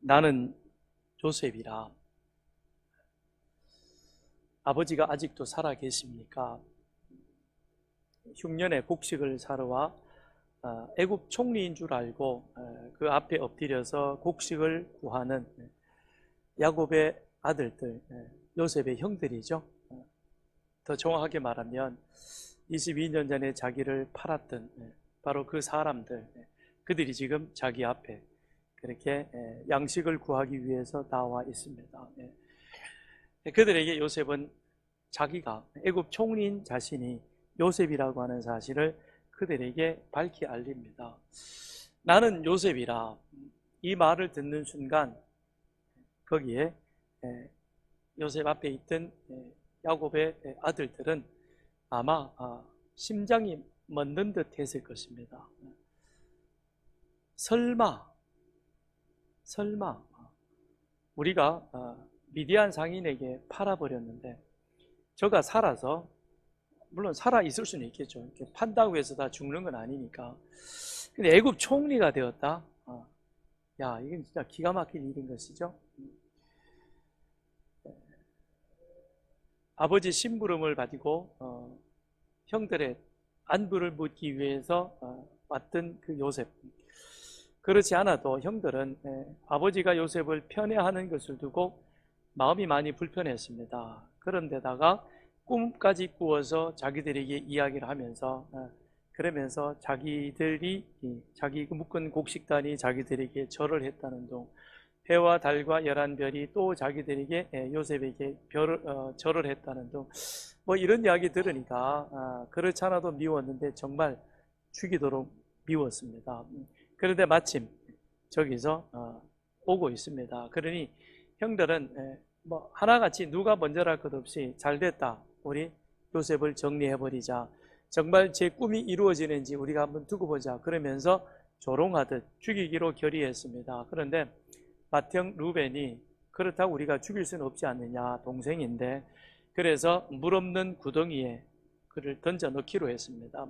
나는 요셉이라. 아버지가 아직도 살아 계십니까? 흉년에 곡식을 사러 와 애굽 총리인 줄 알고 그 앞에 엎드려서 곡식을 구하는 야곱의 아들들, 요셉의 형들이죠. 더 정확하게 말하면 22년 전에 자기를 팔았던 바로 그 사람들, 그들이 지금 자기 앞에 그렇게 양식을 구하기 위해서 나와 있습니다. 그들에게 요셉은 자기가 애굽 총리인 자신이 요셉이라고 하는 사실을 그들에게 밝히 알립니다. 나는 요셉이라. 이 말을 듣는 순간 거기에 요셉 앞에 있던 야곱의 아들들은 아마 심장이 멎는 듯 했을 것입니다. 설마 우리가 미디안 상인에게 팔아버렸는데 저가 살아서, 물론 살아 있을 수는 있겠죠. 판다고 해서 다 죽는 건 아니니까. 근데 애굽 총리가 되었다. 야, 이건 진짜 기가 막힌 일인 것이죠. 아버지 심부름을 받고 형들의 안부를 묻기 위해서 왔던 그 요셉. 그렇지 않아도 형들은 아버지가 요셉을 편애하는 것을 두고 마음이 많이 불편했습니다. 그런데다가 꿈까지 꾸어서 자기들에게 이야기를 하면서 그러면서 자기들이 자기 묶은 곡식단이 자기들에게 절을 했다는 둥, 해와 달과 11별이 또 자기들에게 요셉에게 절을 했다는 둥, 뭐 이런 이야기 들으니까 그렇지 않아도 미웠는데 정말 죽이도록 미웠습니다. 그런데 마침 저기서 오고 있습니다. 그러니 형들은 뭐 하나같이 누가 먼저랄 것 없이 잘됐다, 우리 요셉을 정리해버리자, 정말 제 꿈이 이루어지는지 우리가 한번 두고 보자, 그러면서 조롱하듯 죽이기로 결의했습니다. 그런데 맏형 루벤이 그렇다고 우리가 죽일 수는 없지 않느냐, 동생인데, 그래서 물 없는 구덩이에 그를 던져 넣기로 했습니다.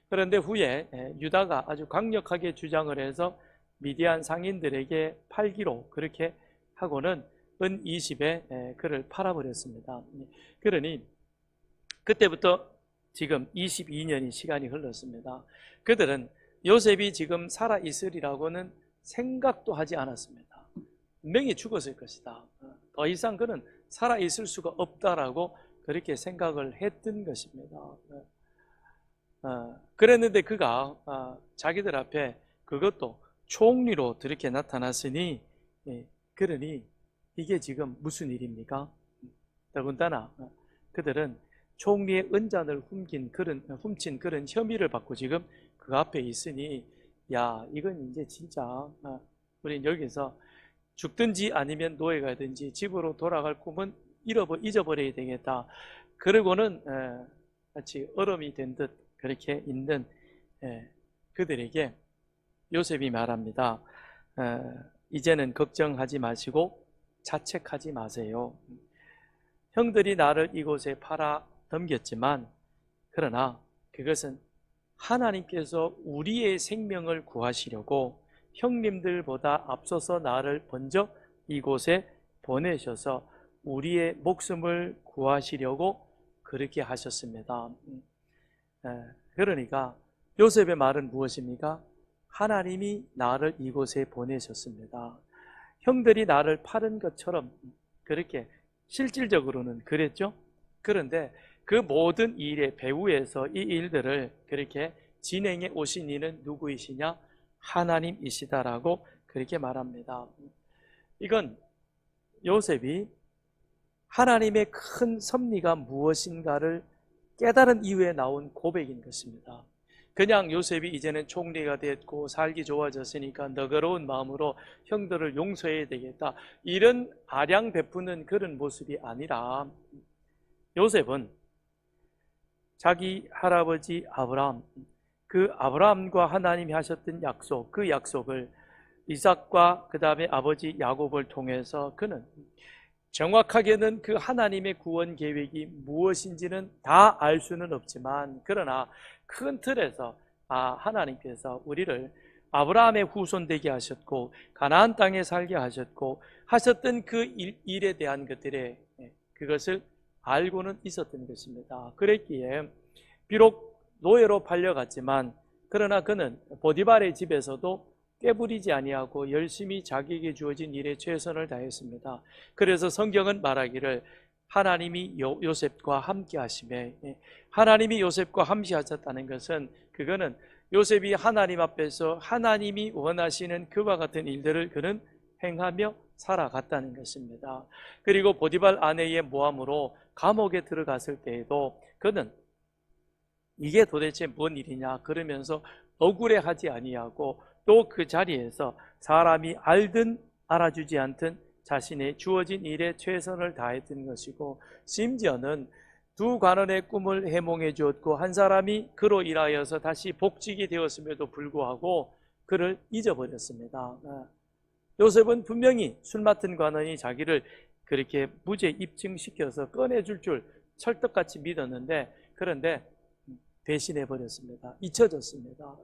그런데 후에 유다가 아주 강력하게 주장을 해서 미디안 상인들에게 팔기로 그렇게 하고는 은 20에 그를 팔아버렸습니다. 그러니 그때부터 지금 22년이 시간이 흘렀습니다. 그들은 요셉이 지금 살아있으리라고는 생각도 하지 않았습니다. 분명히 죽었을 것이다. 더 이상 그는 살아있을 수가 없다라고 그렇게 생각을 했던 것입니다. 그랬는데 그가 자기들 앞에 그것도 총리로 그렇게 나타났으니, 그러니 이게 지금 무슨 일입니까? 더군다나 그들은 총리의 은잔을 훔친 그런 혐의를 받고 지금 그 앞에 있으니, 야, 이건 이제 진짜 우린 여기서 죽든지 아니면 노예가 되든지 집으로 돌아갈 꿈은 잊어버려야 되겠다. 그러고는 마치 얼음이 된 듯 그렇게 있는 그들에게 요셉이 말합니다. 이제는 걱정하지 마시고 자책하지 마세요. 형들이 나를 이곳에 팔아 넘겼지만, 그러나 그것은 하나님께서 우리의 생명을 구하시려고 형님들보다 앞서서 나를 먼저 이곳에 보내셔서 우리의 목숨을 구하시려고 그렇게 하셨습니다. 그러니까 요셉의 말은 무엇입니까? 하나님이 나를 이곳에 보내셨습니다. 형들이 나를 파는 것처럼 그렇게 실질적으로는 그랬죠. 그런데 그 모든 일의 배후에서 이 일들을 그렇게 진행해 오신 이는 누구이시냐? 하나님이시다라고 그렇게 말합니다. 이건 요셉이 하나님의 큰 섭리가 무엇인가를 깨달은 이후에 나온 고백인 것입니다. 그냥 요셉이 이제는 총리가 됐고 살기 좋아졌으니까 너그러운 마음으로 형들을 용서해야 되겠다, 이런 아량 베푸는 그런 모습이 아니라, 요셉은 자기 할아버지 아브라함, 그 아브라함과 하나님이 하셨던 약속, 그 약속을 이삭과 그 다음에 아버지 야곱을 통해서 그는 정확하게는 그 하나님의 구원 계획이 무엇인지는 다 알 수는 없지만, 그러나 큰 틀에서 하나님께서 우리를 아브라함의 후손 되게 하셨고 가나안 땅에 살게 하셨고 하셨던 그 일에 대한 것들에 그것을 알고는 있었던 것입니다. 그랬기에 비록 노예로 팔려갔지만 그러나 그는 보디발의 집에서도 꾀부리지 아니하고 열심히 자기에게 주어진 일에 최선을 다했습니다. 그래서 성경은 말하기를 하나님이 요셉과 함께 하심에, 하나님이 요셉과 함께 하셨다는 것은 그거는 요셉이 하나님 앞에서 하나님이 원하시는 그와 같은 일들을 그는 행하며 살아갔다는 것입니다. 그리고 보디발 아내의 모함으로 감옥에 들어갔을 때에도 그는 이게 도대체 뭔 일이냐 그러면서 억울해하지 아니하고 또 그 자리에서 사람이 알든 알아주지 않든 자신의 주어진 일에 최선을 다했던 것이고, 심지어는 두 관원의 꿈을 해몽해 주었고 한 사람이 그로 인하여서 다시 복직이 되었음에도 불구하고 그를 잊어버렸습니다. 요셉은 분명히 술 맡은 관원이 자기를 그렇게 무죄 입증시켜서 꺼내줄 줄 철떡같이 믿었는데, 그런데 배신해버렸습니다. 잊혀졌습니다.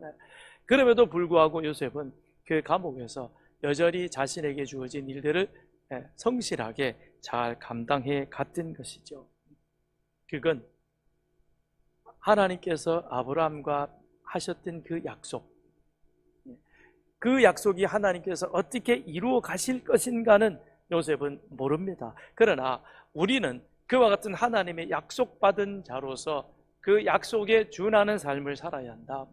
그럼에도 불구하고 요셉은 그 감옥에서 여전히 자신에게 주어진 일들을 성실하게 잘 감당해 갔던 것이죠. 그건 하나님께서 아브라함과 하셨던 그 약속, 그 약속이 하나님께서 어떻게 이루어 가실 것인가는 요셉은 모릅니다. 그러나 우리는 그와 같은 하나님의 약속받은 자로서 그 약속에 준하는 삶을 살아야 한다.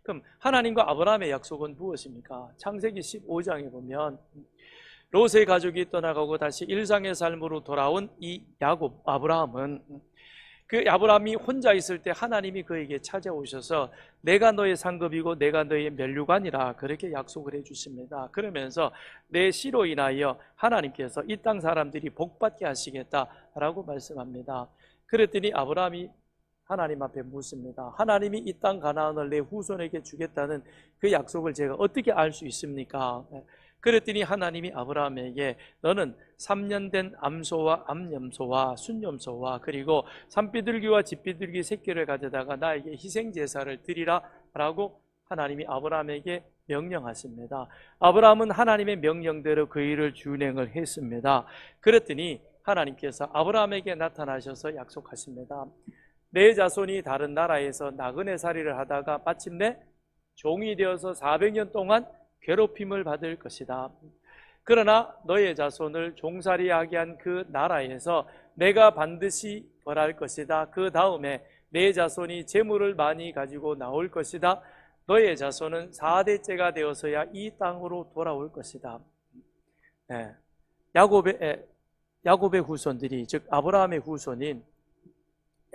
그럼 하나님과 아브라함의 약속은 무엇입니까? 창세기 15장에 보면 롯의 가족이 떠나가고 다시 일상의 삶으로 돌아온 이 아브라함은 그 아브라함이 혼자 있을 때 하나님이 그에게 찾아오셔서 내가 너의 상급이고 내가 너의 면류관이라 그렇게 약속을 해주십니다. 그러면서 내 씨로 인하여 하나님께서 이 땅 사람들이 복받게 하시겠다라고 말씀합니다. 그랬더니 아브라함이 하나님 앞에 묻습니다. 하나님이 이 땅 가나안을 내 후손에게 주겠다는 그 약속을 제가 어떻게 알 수 있습니까? 그랬더니 하나님이 아브라함에게 너는 3년 된 암소와 암염소와 순염소와 그리고 산비둘기와 집비둘기 새끼를 가져다가 나에게 희생제사를 드리라 라고 하나님이 아브라함에게 명령하십니다. 아브라함은 하나님의 명령대로 그 일을 준행을 했습니다. 그랬더니 하나님께서 아브라함에게 나타나셔서 약속하십니다. 내 자손이 다른 나라에서 나그네 살이를 하다가 마침내 종이 되어서 400년 동안 괴롭힘을 받을 것이다. 그러나 너의 자손을 종살이하게 한 그 나라에서 내가 반드시 벌할 것이다. 그 다음에 내 자손이 재물을 많이 가지고 나올 것이다. 너의 자손은 4대째가 되어서야 이 땅으로 돌아올 것이다. 야곱의 후손들이, 즉 아브라함의 후손인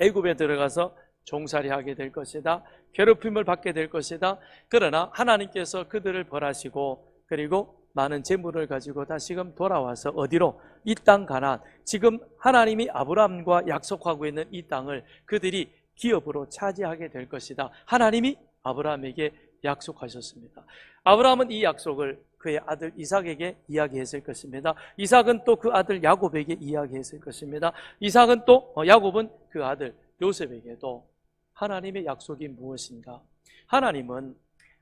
애굽에 들어가서 종살이하게 될 것이다. 괴롭힘을 받게 될 것이다. 그러나 하나님께서 그들을 벌하시고 그리고 많은 재물을 가지고 다시금 돌아와서 어디로? 이 땅 가나안, 지금 하나님이 아브라함과 약속하고 있는 이 땅을 그들이 기업으로 차지하게 될 것이다. 하나님이 아브라함에게 약속하셨습니다. 아브라함은 이 약속을 그의 아들 이삭에게 이야기했을 것입니다. 이삭은 또 그 아들 야곱에게 이야기했을 것입니다. 야곱은 그 아들 요셉에게도 하나님의 약속이 무엇인가? 하나님은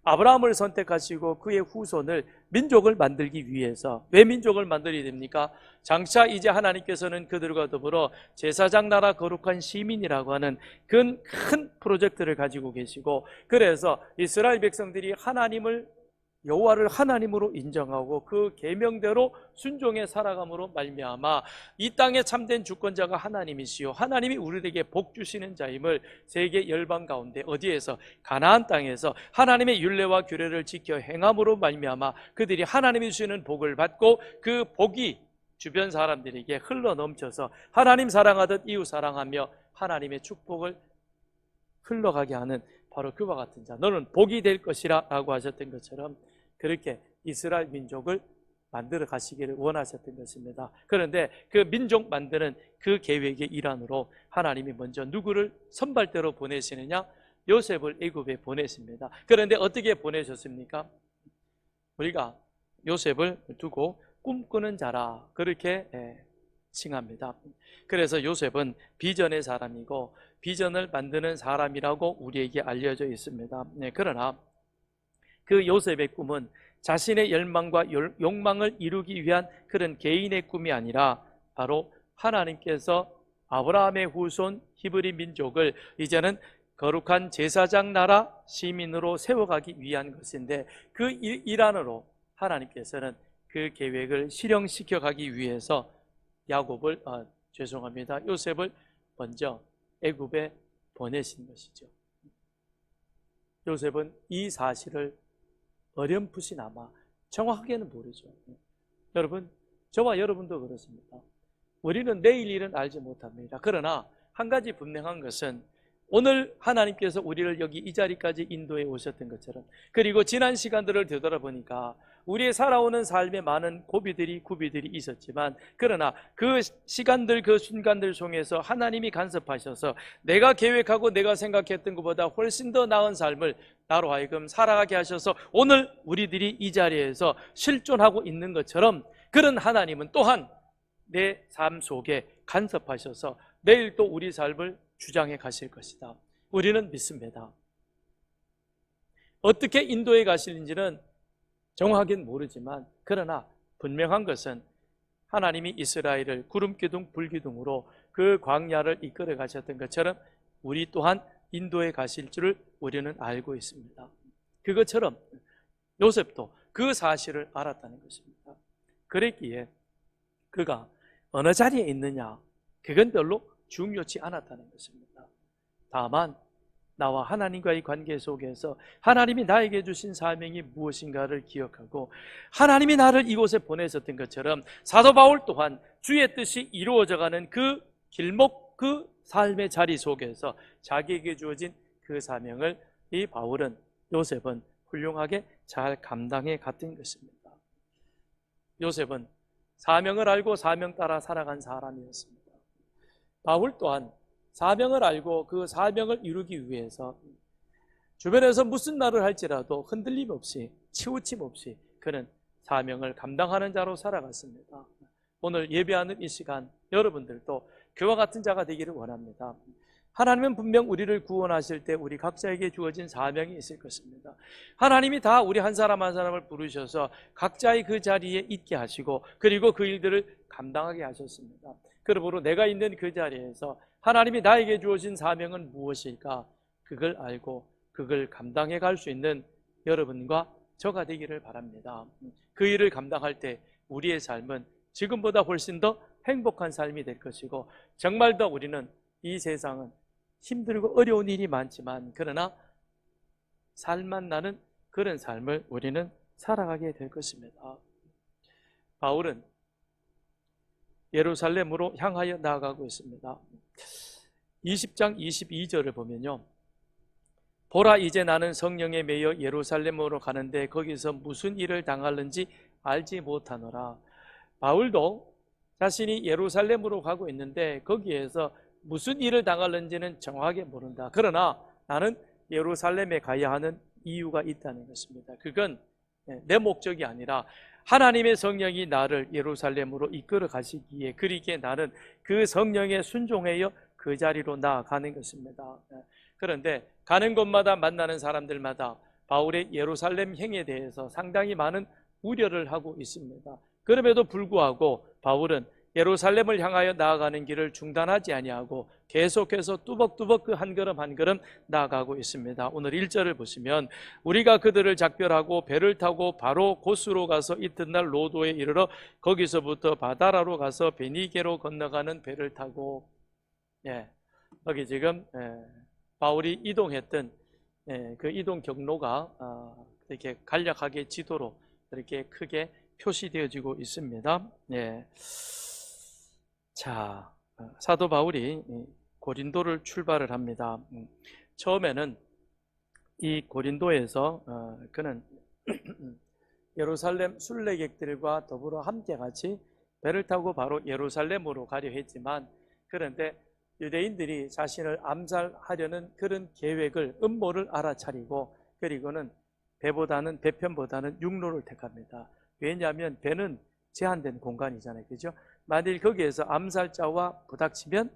아브라함을 선택하시고 그의 후손을 민족을 만들기 위해서, 왜 민족을 만들어야 됩니까? 장차 이제 하나님께서는 그들과 더불어 제사장 나라 거룩한 시민이라고 하는 큰 프로젝트를 가지고 계시고, 그래서 이스라엘 백성들이 여호와를 하나님으로 인정하고 그 계명대로 순종해 살아감으로 말미암아 이 땅의 참된 주권자가 하나님이시요 하나님이 우리에게 복 주시는 자임을 세계 열방 가운데 어디에서? 가나안 땅에서 하나님의 율례와 규례를 지켜 행함으로 말미암아 그들이 하나님이 주시는 복을 받고 그 복이 주변 사람들에게 흘러넘쳐서 하나님 사랑하듯 이웃 사랑하며 하나님의 축복을 흘러가게 하는 바로 그와 같은 자, 너는 복이 될 것이라 라고 하셨던 것처럼 그렇게 이스라엘 민족을 만들어 가시기를 원하셨던 것입니다. 그런데 그 민족 만드는 그 계획의 일환으로 하나님이 먼저 누구를 선발대로 보내시느냐? 요셉을 애굽에 보내십니다. 그런데 어떻게 보내셨습니까? 우리가 요셉을 두고 꿈꾸는 자라 그렇게 칭합니다. 그래서 요셉은 비전의 사람이고 비전을 만드는 사람이라고 우리에게 알려져 있습니다. 그러나 그 요셉의 꿈은 자신의 열망과 욕망을 이루기 위한 그런 개인의 꿈이 아니라 바로 하나님께서 아브라함의 후손 히브리 민족을 이제는 거룩한 제사장 나라 시민으로 세워가기 위한 것인데, 그 일환으로 하나님께서는 그 계획을 실행시켜 가기 위해서 요셉을 먼저 애굽에 보내신 것이죠. 요셉은 이 사실을 어렴풋이나마, 정확하게는 모르죠. 여러분, 저와 여러분도 그렇습니다. 우리는 내일 일은 알지 못합니다. 그러나 한 가지 분명한 것은 오늘 하나님께서 우리를 여기 이 자리까지 인도해 오셨던 것처럼, 그리고 지난 시간들을 되돌아보니까 우리의 살아오는 삶에 많은 구비들이 있었지만, 그러나 그 시간들, 그 순간들 속에서 하나님이 간섭하셔서 내가 계획하고 내가 생각했던 것보다 훨씬 더 나은 삶을 나로 하여금 살아가게 하셔서 오늘 우리들이 이 자리에서 실존하고 있는 것처럼, 그런 하나님은 또한 내 삶 속에 간섭하셔서 내일 또 우리 삶을 주장해 가실 것이다. 우리는 믿습니다. 어떻게 인도해 가실는지는 정확하게는 모르지만, 그러나 분명한 것은 하나님이 이스라엘을 구름기둥 불기둥으로 그 광야를 이끌어 가셨던 것처럼 우리 또한 인도해 가실 줄을 우리는 알고 있습니다. 그것처럼 요셉도 그 사실을 알았다는 것입니다. 그랬기에 그가 어느 자리에 있느냐, 그건 별로 중요치 않았다는 것입니다. 다만 나와 하나님과의 관계 속에서 하나님이 나에게 주신 사명이 무엇인가를 기억하고, 하나님이 나를 이곳에 보내셨던 것처럼 사도 바울 또한 주의 뜻이 이루어져가는 그 길목, 그 삶의 자리 속에서 자기에게 주어진 그 사명을 이 요셉은 훌륭하게 잘 감당해 갔던 것입니다. 요셉은 사명을 알고 사명 따라 살아간 사람이었습니다. 바울 또한 사명을 알고 그 사명을 이루기 위해서 주변에서 무슨 말을 할지라도 흔들림 없이, 치우침 없이 그는 사명을 감당하는 자로 살아갔습니다. 오늘 예배하는 이 시간 여러분들도 그와 같은 자가 되기를 원합니다. 하나님은 분명 우리를 구원하실 때 우리 각자에게 주어진 사명이 있을 것입니다. 하나님이 다 우리 한 사람 한 사람을 부르셔서 각자의 그 자리에 있게 하시고, 그리고 그 일들을 감당하게 하셨습니다. 그러므로 내가 있는 그 자리에서 하나님이 나에게 주어진 사명은 무엇일까, 그걸 알고 그걸 감당해 갈 수 있는 여러분과 저가 되기를 바랍니다. 그 일을 감당할 때 우리의 삶은 지금보다 훨씬 더 행복한 삶이 될 것이고, 정말 더 우리는 이 세상은 힘들고 어려운 일이 많지만 그러나 살만 나는 그런 삶을 우리는 살아가게 될 것입니다. 바울은 예루살렘으로 향하여 나아가고 있습니다. 20장 22절을 보면요, 보라, 이제 나는 성령에 매여 예루살렘으로 가는데 거기서 무슨 일을 당할는지 알지 못하노라. 바울도 자신이 예루살렘으로 가고 있는데 거기에서 무슨 일을 당할는지는 정확하게 모른다. 그러나 나는 예루살렘에 가야 하는 이유가 있다는 것입니다. 그건 내 목적이 아니라 하나님의 성령이 나를 예루살렘으로 이끌어 가시기에, 그리기에 나는 그 성령에 순종하여 그 자리로 나아가는 것입니다. 그런데 가는 곳마다 만나는 사람들마다 바울의 예루살렘 행에 대해서 상당히 많은 우려를 하고 있습니다. 그럼에도 불구하고 바울은 예루살렘을 향하여 나아가는 길을 중단하지 아니하고 계속해서 뚜벅뚜벅 그 한 걸음 한 걸음 나아가고 있습니다. 오늘 1절을 보시면, 우리가 그들을 작별하고 배를 타고 바로 고스로 가서 이튿날 로도에 이르러 거기서부터 바다라로 가서 베니게로 건너가는 배를 타고, 여기 지금 바울이 이동했던 그 이동 경로가 이렇게 간략하게 지도로 이렇게 크게 표시되어지고 있습니다. 자, 사도 바울이 고린도를 출발을 합니다. 처음에는 이 고린도에서 그는 예루살렘 순례객들과 더불어 함께 같이 배를 타고 바로 예루살렘으로 가려 했지만, 그런데 유대인들이 자신을 암살하려는 그런 계획을, 음모를 알아차리고, 그리고는 배편보다는 육로를 택합니다. 왜냐하면 배는 제한된 공간이잖아요, 그죠? 만일 거기에서 암살자와 부닥치면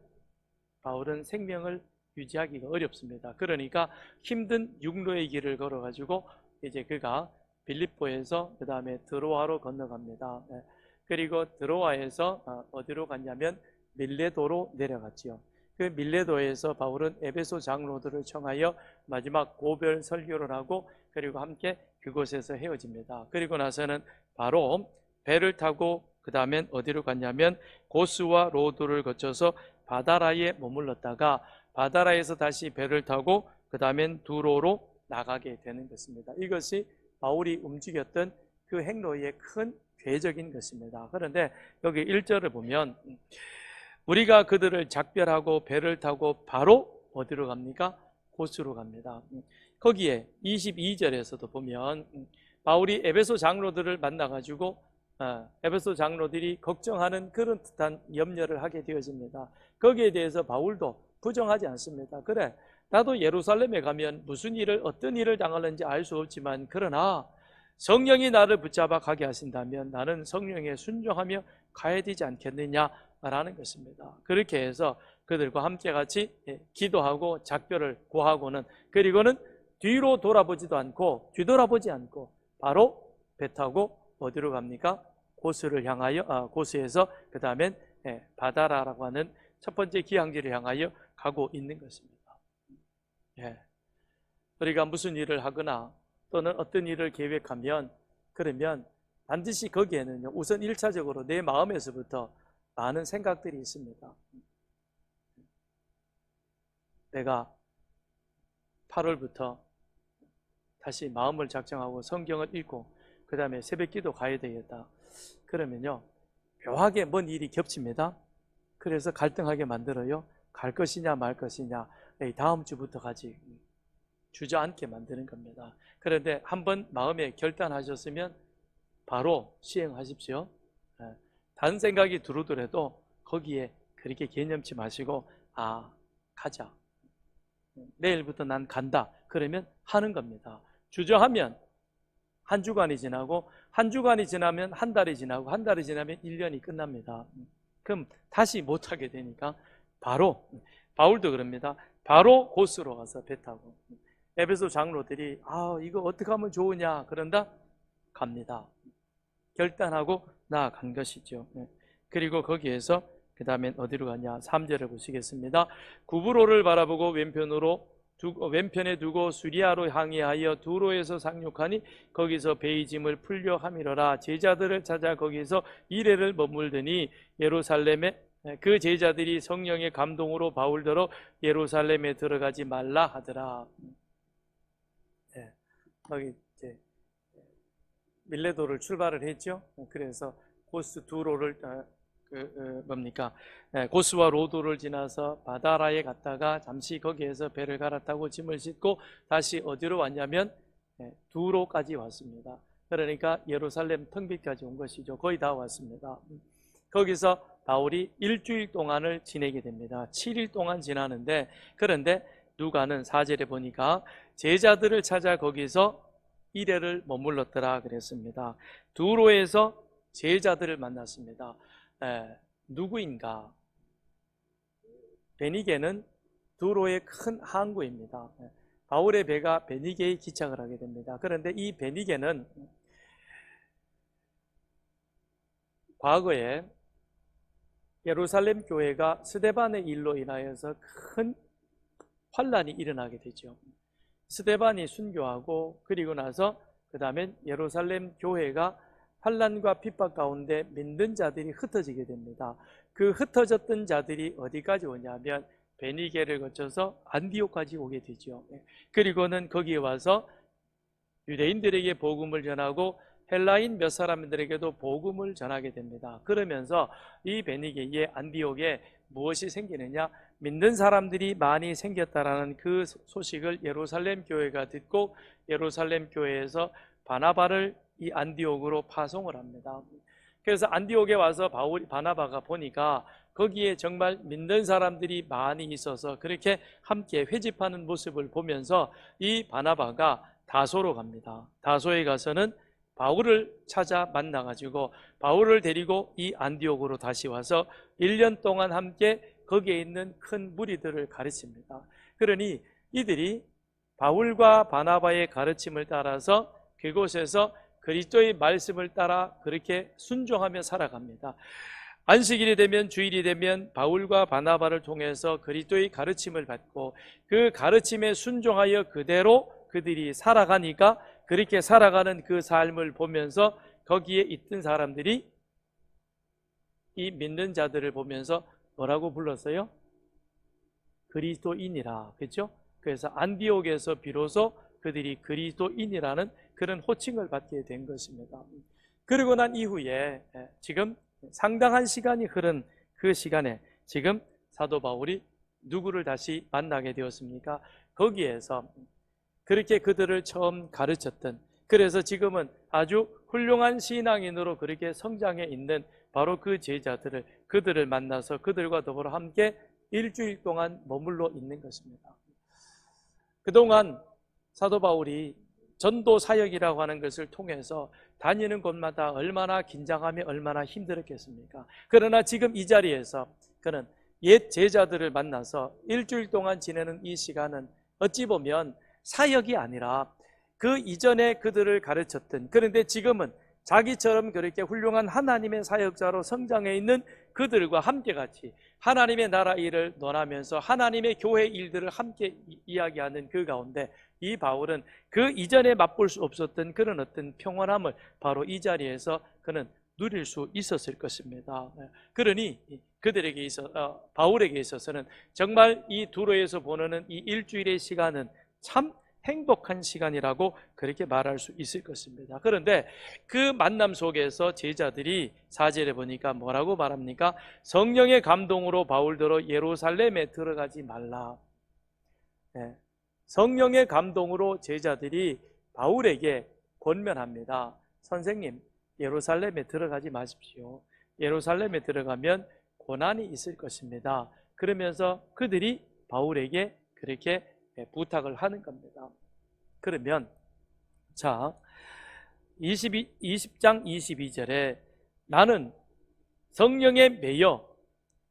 바울은 생명을 유지하기가 어렵습니다. 그러니까 힘든 육로의 길을 걸어가지고 이제 그가 빌립보에서 그 다음에 드로아로 건너갑니다. 그리고 드로아에서 어디로 갔냐면 밀레도로 내려갔지요. 그 밀레도에서 바울은 에베소 장로들을 청하여 마지막 고별 설교를 하고 그리고 함께 그곳에서 헤어집니다. 그리고 나서는 바로 배를 타고 그 다음엔 어디로 갔냐면 고스와 로도를 거쳐서 바다라에 머물렀다가 바다라에서 다시 배를 타고 그 다음엔 두로로 나가게 되는 것입니다. 이것이 바울이 움직였던 그 행로의 큰 궤적인 것입니다. 그런데 여기 1절을 보면 우리가 그들을 작별하고 배를 타고 바로 어디로 갑니까? 고스로 갑니다. 거기에 22절에서도 보면 바울이 에베소 장로들을 만나가지고 에베소 장로들이 걱정하는 그런 듯한 염려를 하게 되어집니다. 거기에 대해서 바울도 부정하지 않습니다. 그래, 나도 예루살렘에 가면 무슨 일을 어떤 일을 당하는지 알 수 없지만 그러나 성령이 나를 붙잡아 가게 하신다면 나는 성령에 순종하며 가야 되지 않겠느냐라는 것입니다. 그렇게 해서 그들과 함께 같이 기도하고 작별을 고하고는 그리고는 뒤로 돌아보지도 않고 뒤돌아보지 않고 바로 배 타고 어디로 갑니까? 고스를 향하여 고스에서 그 다음엔 바다라라고 하는 첫 번째 기항지를 향하여 가고 있는 것입니다. 우리가 무슨 일을 하거나 또는 어떤 일을 계획하면 그러면 반드시 거기에는 우선 1차적으로 내 마음에서부터 많은 생각들이 있습니다. 내가 8월부터 다시 마음을 작정하고 성경을 읽고 그 다음에 새벽기도 가야 되겠다. 그러면요 묘하게 먼 일이 겹칩니다. 그래서 갈등하게 만들어요. 갈 것이냐 말 것이냐, 다음 주부터 가지, 주저앉게 만드는 겁니다. 그런데 한번 마음에 결단하셨으면 바로 시행하십시오. 다른 생각이 들어오더라도 거기에 그렇게 개념치 마시고 가자, 내일부터 난 간다, 그러면 하는 겁니다. 주저하면 한 주간이 지나고 한 주간이 지나면 한 달이 지나고 한 달이 지나면 1년이 끝납니다. 그럼 다시 못하게 되니까 바로 바울도 그럽니다. 바로 고스로 가서 배 타고 에베소 장로들이 이거 어떻게 하면 좋으냐 그런다 갑니다. 결단하고 나아간 것이죠. 그리고 거기에서 그 다음엔 어디로 가냐 3절을 보시겠습니다. 구브로를 바라보고 왼편에 두고 수리아로 항해하여 두로에서 상륙하니 거기서 배의 짐을 풀려 함이러라. 제자들을 찾아 거기서 이레를 머물더니 예루살렘에 그 제자들이 성령의 감동으로 바울더러 예루살렘에 들어가지 말라 하더라. 여기 이제 밀레도를 출발을 했죠. 그래서 고스 두로를 고스와 로도를 지나서 바다라에 갔다가 잠시 거기에서 배를 갈아타고 짐을 싣고 다시 어디로 왔냐면 두로까지 왔습니다. 그러니까 예루살렘 텅비까지 온 것이죠. 거의 다 왔습니다. 거기서 바울이 일주일 동안을 지내게 됩니다. 7일 동안 지나는데 그런데 누가는 4절에 보니까 제자들을 찾아 거기서 이레를 머물렀더라 그랬습니다. 두로에서 제자들을 만났습니다. 누구인가? 베니게는 두로의 큰 항구입니다. 바울의 배가 베니게에 기착을 하게 됩니다. 그런데 이 베니게는 과거에 예루살렘 교회가 스데반의 일로 인하여서 큰 환란이 일어나게 되죠. 스데반이 순교하고 그리고 나서 그 다음에 예루살렘 교회가 환란과 핍박 가운데 믿는 자들이 흩어지게 됩니다. 그 흩어졌던 자들이 어디까지 오냐면 베니게를 거쳐서 안디옥까지 오게 되죠. 그리고는 거기에 와서 유대인들에게 복음을 전하고 헬라인 몇 사람들에게도 복음을 전하게 됩니다. 그러면서 이 베니게의 안디옥에 무엇이 생기느냐? 믿는 사람들이 많이 생겼다라는 그 소식을 예루살렘 교회가 듣고 예루살렘 교회에서 바나바를 이 안디옥으로 파송을 합니다. 그래서 안디옥에 와서 바나바가 보니까 거기에 정말 믿는 사람들이 많이 있어서 그렇게 함께 회집하는 모습을 보면서 이 바나바가 다소로 갑니다. 다소에 가서는 바울을 찾아 만나가지고 바울을 데리고 이 안디옥으로 다시 와서 1년 동안 함께 거기에 있는 큰 무리들을 가르칩니다. 그러니 이들이 바울과 바나바의 가르침을 따라서 그곳에서 그리스도의 말씀을 따라 그렇게 순종하며 살아갑니다. 안식일이 되면, 주일이 되면 바울과 바나바를 통해서 그리스도의 가르침을 받고 그 가르침에 순종하여 그대로 그들이 살아가니까, 그렇게 살아가는 그 삶을 보면서 거기에 있던 사람들이 이 믿는 자들을 보면서 뭐라고 불렀어요? 그리스도인이라. 그렇죠? 그래서 안디옥에서 비로소 그들이 그리스도인이라는 그런 호칭을 받게 된 것입니다. 그러고 난 이후에 지금 상당한 시간이 흐른 그 시간에 지금 사도 바울이 누구를 다시 만나게 되었습니까? 거기에서 그렇게 그들을 처음 가르쳤던, 그래서 지금은 아주 훌륭한 신앙인으로 그렇게 성장해 있는 바로 그 제자들을, 그들을 만나서 그들과 더불어 함께 일주일 동안 머물러 있는 것입니다. 그동안 사도 바울이 전도 사역이라고 하는 것을 통해서 다니는 곳마다 얼마나 긴장하며 얼마나 힘들었겠습니까? 그러나 지금 이 자리에서 그는 옛 제자들을 만나서 일주일 동안 지내는 이 시간은 어찌 보면 사역이 아니라 그 이전에 그들을 가르쳤던, 그런데 지금은 자기처럼 그렇게 훌륭한 하나님의 사역자로 성장해 있는 그들과 함께 같이 하나님의 나라 일을 논하면서 하나님의 교회 일들을 함께 이야기하는 그 가운데 이 바울은 그 이전에 맛볼 수 없었던 그런 어떤 평온함을 바로 이 자리에서 그는 누릴 수 있었을 것입니다. 그러니 그들에게 있어 바울에게 있어서는 정말 이 두로에서 보내는 이 일주일의 시간은 참 행복한 시간이라고 그렇게 말할 수 있을 것입니다. 그런데 그 만남 속에서 제자들이 4절에 보니까 뭐라고 말합니까? 성령의 감동으로 바울더러 예루살렘에 들어가지 말라. 성령의 감동으로 제자들이 바울에게 권면합니다. 선생님, 예루살렘에 들어가지 마십시오. 예루살렘에 들어가면 고난이 있을 것입니다. 그러면서 그들이 바울에게 그렇게 부탁을 하는 겁니다. 그러면 자 20장 22절에 나는 성령에 매여,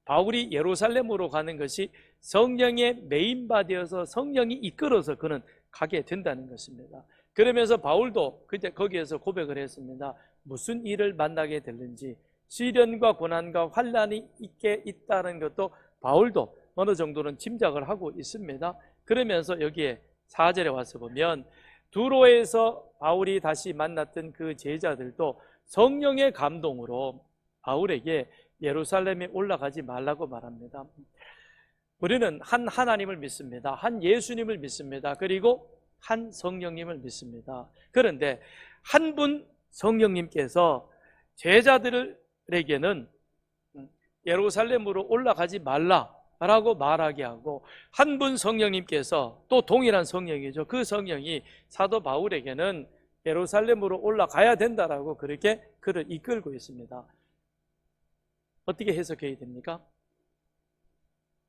바울이 예루살렘으로 가는 것이 성령에 매인바 되어서 성령이 이끌어서 그는 가게 된다는 것입니다. 그러면서 바울도 그때 거기에서 고백을 했습니다. 무슨 일을 만나게 될는지, 시련과 고난과 환난이 있게 있다는 것도 바울도 어느 정도는 짐작을 하고 있습니다. 그러면서 여기에 4절에 와서 보면 두로에서 바울이 다시 만났던 그 제자들도 성령의 감동으로 바울에게 예루살렘에 올라가지 말라고 말합니다. 우리는 한 하나님을 믿습니다. 한 예수님을 믿습니다. 그리고 한 성령님을 믿습니다. 그런데 한 분 성령님께서 제자들에게는 예루살렘으로 올라가지 말라 라고 말하게 하고, 한 분 성령님께서 또 동일한 성령이죠. 그 성령이 사도 바울에게는 예루살렘으로 올라가야 된다라고 그렇게 그를 이끌고 있습니다. 어떻게 해석해야 됩니까?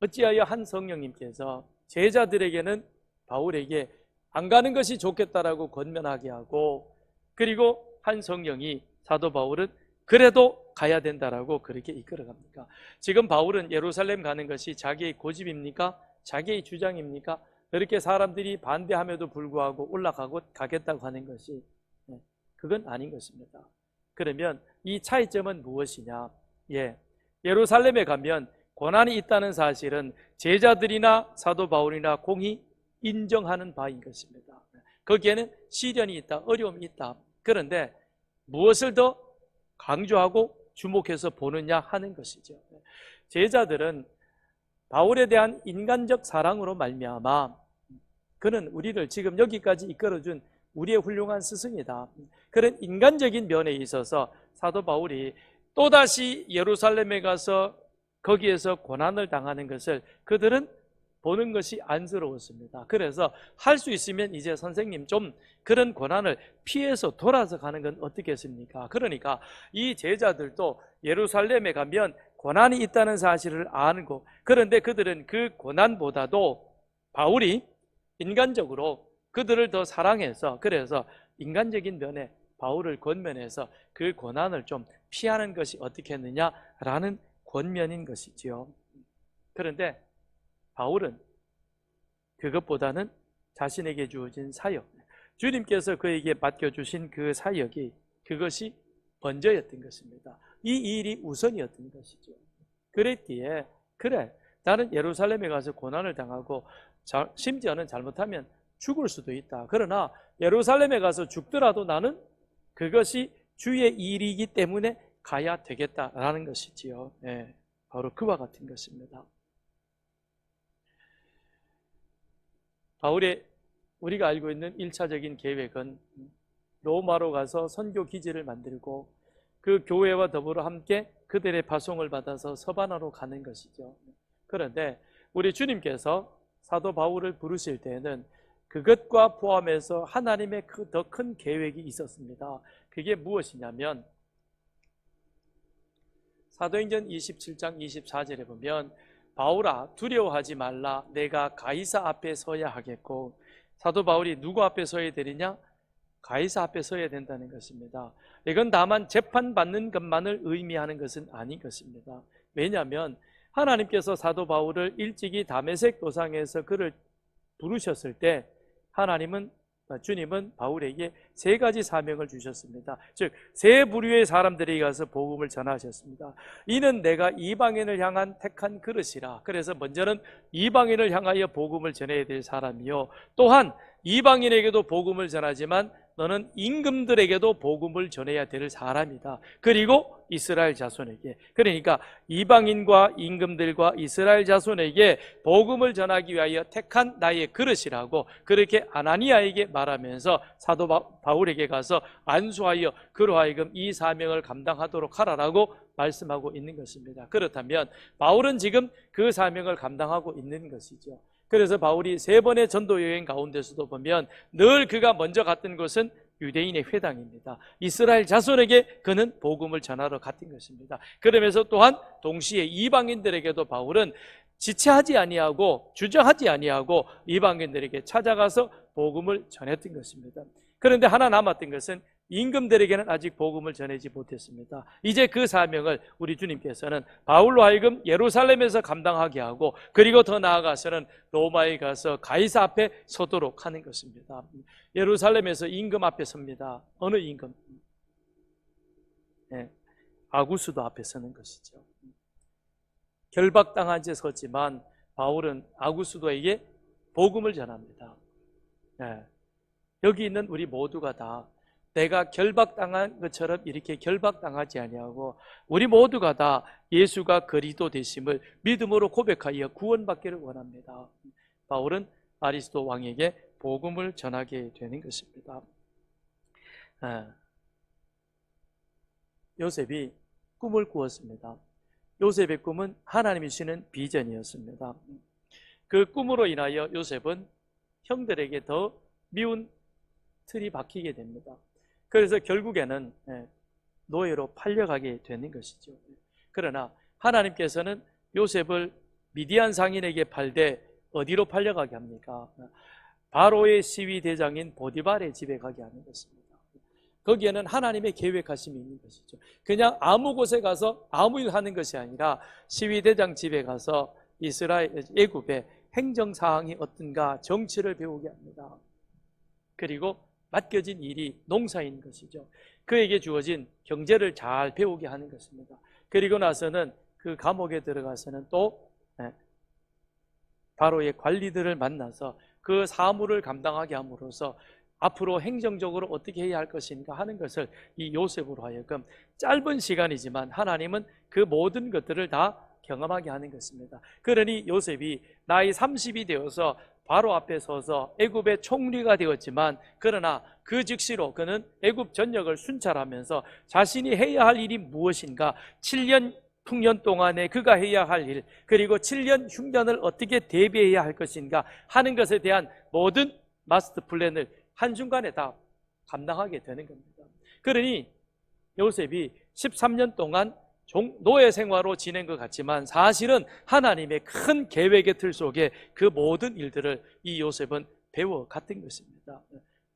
어찌하여 한 성령님께서 제자들에게는 바울에게 안 가는 것이 좋겠다라고 권면하게 하고, 그리고 한 성령이 사도 바울은 그래도 가야 된다라고 그렇게 이끌어갑니까? 지금 바울은 예루살렘 가는 것이 자기의 고집입니까? 자기의 주장입니까? 그렇게 사람들이 반대함에도 불구하고 올라가고 가겠다고 하는 것이, 그건 아닌 것입니다. 그러면 이 차이점은 무엇이냐? 예루살렘에 가면 고난이 있다는 사실은 제자들이나 사도 바울이나 공히 인정하는 바인 것입니다. 거기에는 시련이 있다, 어려움이 있다. 그런데 무엇을 더 강조하고 주목해서 보느냐 하는 것이죠. 제자들은 바울에 대한 인간적 사랑으로 말미암아 그는 우리를 지금 여기까지 이끌어준 우리의 훌륭한 스승이다. 그런 인간적인 면에 있어서 사도 바울이 또다시 예루살렘에 가서 거기에서 고난을 당하는 것을 그들은 보는 것이 안쓰러웠습니다. 그래서 할 수 있으면 이제 선생님 좀 그런 고난을 피해서 돌아서 가는 건 어떻겠습니까? 그러니까 이 제자들도 예루살렘에 가면 고난이 있다는 사실을 아고, 그런데 그들은 그 고난보다도 바울이 인간적으로 그들을 더 사랑해서, 그래서 인간적인 면에 바울을 권면해서 그 고난을 좀 피하는 것이 어떻겠느냐라는 권면인 것이지요. 그런데 바울은 그것보다는 자신에게 주어진 사역, 주님께서 그에게 맡겨주신 그 사역이 그것이 먼저였던 것입니다. 이 일이 우선이었던 것이죠. 그랬기에 그래, 나는 예루살렘에 가서 고난을 당하고 심지어는 잘못하면 죽을 수도 있다. 그러나 예루살렘에 가서 죽더라도 나는 그것이 주의 일이기 때문에 가야 되겠다라는 것이지요. 네, 바로 그와 같은 것입니다. 바울의 우리가 알고 있는 1차적인 계획은 로마로 가서 선교 기지를 만들고 그 교회와 더불어 함께 그들의 파송을 받아서 서바나로 가는 것이죠. 그런데 우리 주님께서 사도 바울을 부르실 때에는 그것과 포함해서 하나님의 더 큰 계획이 있었습니다. 그게 무엇이냐면 사도행전 27장 24절에 보면 바울아 두려워하지 말라 내가 가이사 앞에 서야 하겠고, 사도 바울이 누구 앞에 서야 되느냐? 가이사 앞에 서야 된다는 것입니다. 이건 다만 재판받는 것만을 의미하는 것은 아닌 것입니다. 왜냐하면 하나님께서 사도 바울을 일찍이 다메섹 도상에서 그를 부르셨을 때 주님은 바울에게 세 가지 사명을 주셨습니다. 즉 세 부류의 사람들에게 가서 복음을 전하셨습니다. 이는 내가 이방인을 향한 택한 그릇이라. 그래서 먼저는 이방인을 향하여 복음을 전해야 될 사람이요, 또한 이방인에게도 복음을 전하지만 너는 임금들에게도 복음을 전해야 될 사람이다. 그리고 이스라엘 자손에게, 그러니까 이방인과 임금들과 이스라엘 자손에게 복음을 전하기 위하여 택한 나의 그릇이라고 그렇게 아나니아에게 말하면서 사도 바울에게 가서 안수하여 그로 하여금 이 사명을 감당하도록 하라라고 말씀하고 있는 것입니다. 그렇다면 바울은 지금 그 사명을 감당하고 있는 것이죠. 그래서 바울이 세 번의 전도 여행 가운데서도 보면 늘 그가 먼저 갔던 곳은 유대인의 회당입니다. 이스라엘 자손에게 그는 복음을 전하러 갔던 것입니다. 그러면서 또한 동시에 이방인들에게도 바울은 지체하지 아니하고 주저하지 아니하고 이방인들에게 찾아가서 복음을 전했던 것입니다. 그런데 하나 남았던 것은 임금들에게는 아직 복음을 전하지 못했습니다. 이제 그 사명을 우리 주님께서는 바울로 하여금 예루살렘에서 감당하게 하고, 그리고 더 나아가서는 로마에 가서 가이사 앞에 서도록 하는 것입니다. 예루살렘에서 임금 앞에 섭니다. 어느 임금? 네, 아구수도 앞에 서는 것이죠. 결박당한 채 섰지만 바울은 아구수도에게 복음을 전합니다. 네, 여기 있는 우리 모두가 다 내가 결박당한 것처럼 이렇게 결박당하지 아니하고 우리 모두가 다 예수가 그리스도 되심을 믿음으로 고백하여 구원받기를 원합니다. 바울은 아리스도 왕에게 복음을 전하게 되는 것입니다. 요셉이 꿈을 꾸었습니다. 요셉의 꿈은 하나님이 주시는 비전이었습니다. 그 꿈으로 인하여 요셉은 형들에게 더 미운 틀이 박히게 됩니다. 그래서 결국에는 노예로 팔려가게 되는 것이죠. 그러나 하나님께서는 요셉을 미디안 상인에게 팔되 어디로 팔려가게 합니까? 바로의 시위 대장인 보디발의 집에 가게 하는 것입니다. 거기에는 하나님의 계획하심이 있는 것이죠. 그냥 아무 곳에 가서 아무 일 하는 것이 아니라 시위 대장 집에 가서 애굽의 행정사항이 어떤가 정치를 배우게 합니다. 그리고 맡겨진 일이 농사인 것이죠. 그에게 주어진 경제를 잘 배우게 하는 것입니다. 그리고 나서는 그 감옥에 들어가서는 또 바로의 관리들을 만나서 그 사무를 감당하게 함으로써 앞으로 행정적으로 어떻게 해야 할 것인가 하는 것을 이 요셉으로 하여금 짧은 시간이지만 하나님은 그 모든 것들을 다 경험하게 하는 것입니다. 그러니 요셉이 나이 30이 되어서 바로 앞에 서서 애굽의 총리가 되었지만, 그러나 그 즉시로 그는 애굽 전역을 순찰하면서 자신이 해야 할 일이 무엇인가, 7년 흉년 동안에 그가 해야 할 일, 그리고 7년 흉년을 어떻게 대비해야 할 것인가 하는 것에 대한 모든 마스터 플랜을 한순간에 다 감당하게 되는 겁니다. 그러니 요셉이 13년 동안 노예 생활로 지낸 것 같지만 사실은 하나님의 큰 계획의 틀 속에 그 모든 일들을 이 요셉은 배워갔던 것입니다.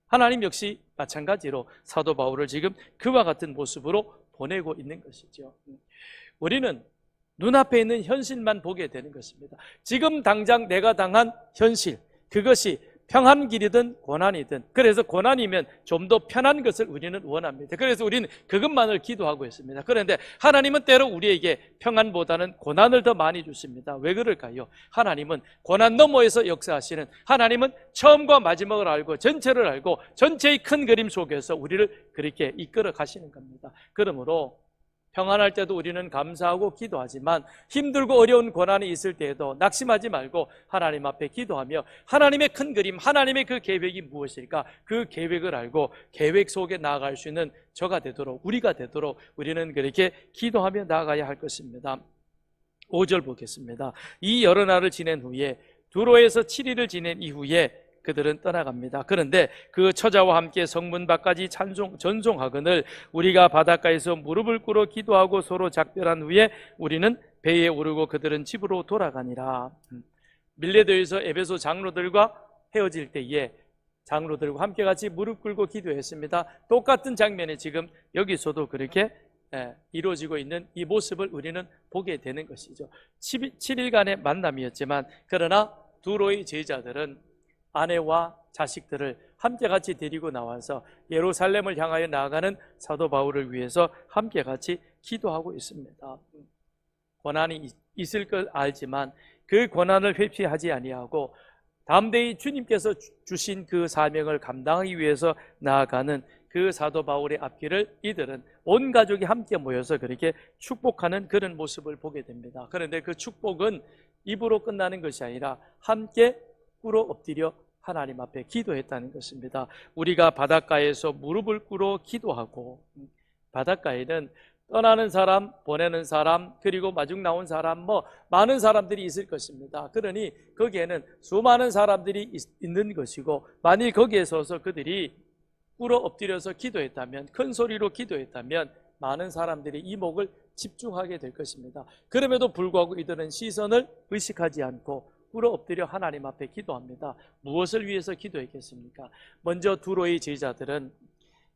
하나님 역시 마찬가지로 사도 바울을 지금 그와 같은 모습으로 보내고 있는 것이죠. 우리는 눈앞에 있는 현실만 보게 되는 것입니다. 지금 당장 내가 당한 현실, 그것이 평한 길이든 고난이든, 그래서 고난이면 좀 더 편한 것을 우리는 원합니다. 그래서 우리는 그것만을 기도하고 있습니다. 그런데 하나님은 때로 우리에게 평안보다는 고난을 더 많이 주십니다. 왜 그럴까요? 하나님은 고난 너머에서 역사하시는, 하나님은 처음과 마지막을 알고 전체를 알고 전체의 큰 그림 속에서 우리를 그렇게 이끌어 가시는 겁니다. 그러므로 평안할 때도 우리는 감사하고 기도하지만 힘들고 어려운 고난이 있을 때에도 낙심하지 말고 하나님 앞에 기도하며 하나님의 큰 그림, 하나님의 그 계획이 무엇일까? 그 계획을 알고 계획 속에 나아갈 수 있는 저가 되도록, 우리가 되도록 우리는 그렇게 기도하며 나아가야 할 것입니다. 5절 보겠습니다. 이 여러 날을 지낸 후에 두로에서 7일을 지낸 이후에 그들은 떠나갑니다. 그런데 그 처자와 함께 성문 밖까지 전송하거늘 우리가 바닷가에서 무릎을 꿇어 기도하고 서로 작별한 후에 우리는 배에 오르고 그들은 집으로 돌아가니라. 밀레도에서 에베소 장로들과 헤어질 때에 장로들과 함께 같이 무릎 꿇고 기도했습니다. 똑같은 장면이 지금 여기서도 그렇게 이루어지고 있는 이 모습을 우리는 보게 되는 것이죠. 7일간의 만남이었지만 그러나 두로의 제자들은 아내와 자식들을 함께 같이 데리고 나와서 예루살렘을 향하여 나아가는 사도 바울을 위해서 함께 같이 기도하고 있습니다. 고난이 있을 걸 알지만 그 고난을 회피하지 아니하고 담대히 주님께서 주신 그 사명을 감당하기 위해서 나아가는 그 사도 바울의 앞길을 이들은 온 가족이 함께 모여서 그렇게 축복하는 그런 모습을 보게 됩니다. 그런데 그 축복은 입으로 끝나는 것이 아니라 함께 꿇어 엎드려 하나님 앞에 기도했다는 것입니다. 우리가 바닷가에서 무릎을 꿇어 기도하고, 바닷가에는 떠나는 사람, 보내는 사람, 그리고 마중 나온 사람, 많은 사람들이 있을 것입니다. 그러니 거기에는 수많은 사람들이 있는 것이고, 만일 거기에 서서 그들이 꿇어 엎드려서 기도했다면, 큰 소리로 기도했다면 많은 사람들이 이목을 집중하게 될 것입니다. 그럼에도 불구하고 이들은 시선을 의식하지 않고 꿇어 엎드려 하나님 앞에 기도합니다. 무엇을 위해서 기도했겠습니까? 먼저 두로의 제자들은